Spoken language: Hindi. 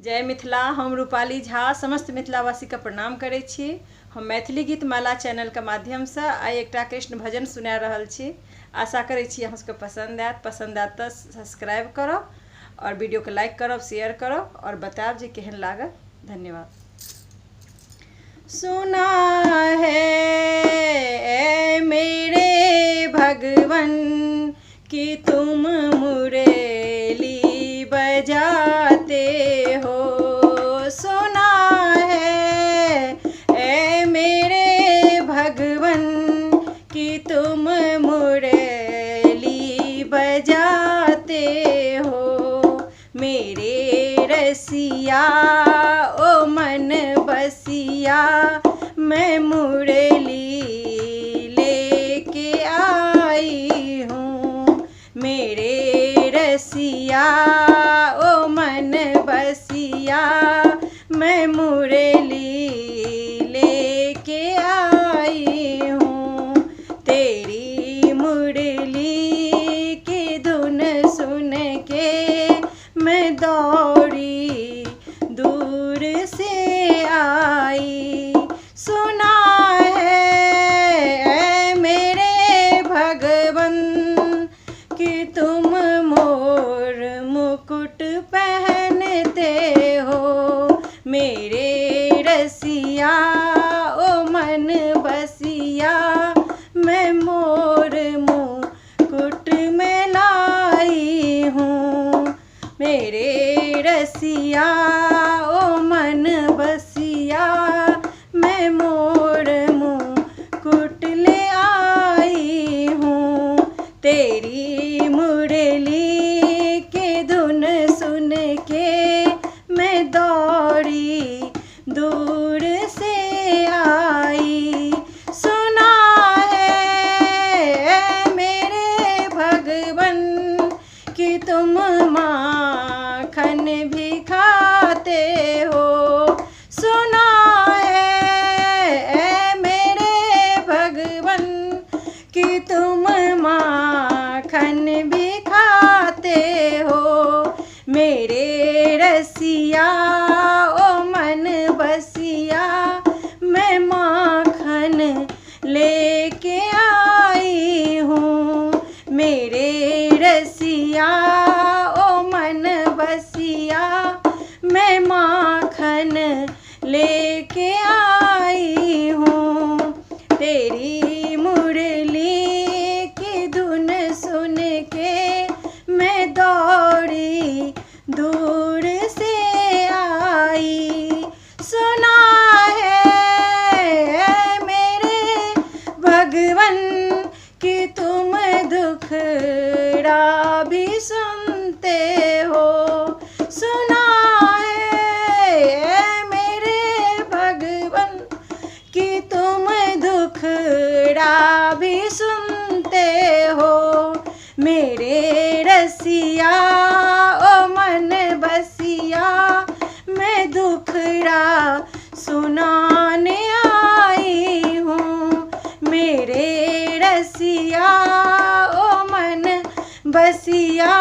जय मिथिला। हम रूपाली झा समस्त मिथिलावासी का प्रणाम करै छी। हम मैथिली गीत माला चैनल के माध्यम से आइ एकटा कृष्ण भजन सुना रहल छी। आशा करै छी अहाँ सबके पसंद आयत तो सब्सक्राइब करब और वीडियो के लाइक करब, शेयर करब और बतायब जे केहन लागल। धन्यवाद। सुना है मेरे भगवन कि तुम मुरली बजाते हो। सुना है मेरे भगवन कि तुम मुरली बजाते हो। मेरे रसिया ओ मन बसिया मैं मुरली लेके आई हूँ। मेरे रसिया ओ मन बसिया मैं मुरली लेके आई हूँ। तेरी मुरली की धुन सुन के मैं दौड़ी दूर से आई। सुना है मेरे भगवन कि तुम मोर मुकुट पहनते हो। मेरे रसिया ओ मन बसिया मैं मोर मुकुट में लाई हूँ। मेरे रसिया ओ मन बसिया मैं मोर मुकुट ले आई हूँ। तेरी मुरली के धुन सुन के मैं दौड़ी दूर से आई। सुना है मेरे भगवन कि तुम माखन भी खाते हो। सुना है मेरे भगवन कि तुम माखन भी खाते हो। मेरे रसिया ओ मन बसिया मैं माखन लेके आई हूँ। मेरे रसिया ओ मन बसिया मैं माखन लेके आई हूँ। तेरी मुरली की धुन सुन के मैं दौड़ी दूर से आई। सुना है मेरे भगवन कि तुम दुखड़ा भी सुनते हो। सुना है मेरे भगवन कि तुम दुखड़ा भी सुनते हो। मेरे रसिया ओ मन बसिया मैं दुखड़ा सुनाने आई हूँ। मेरे रसिया ओ मन बसिया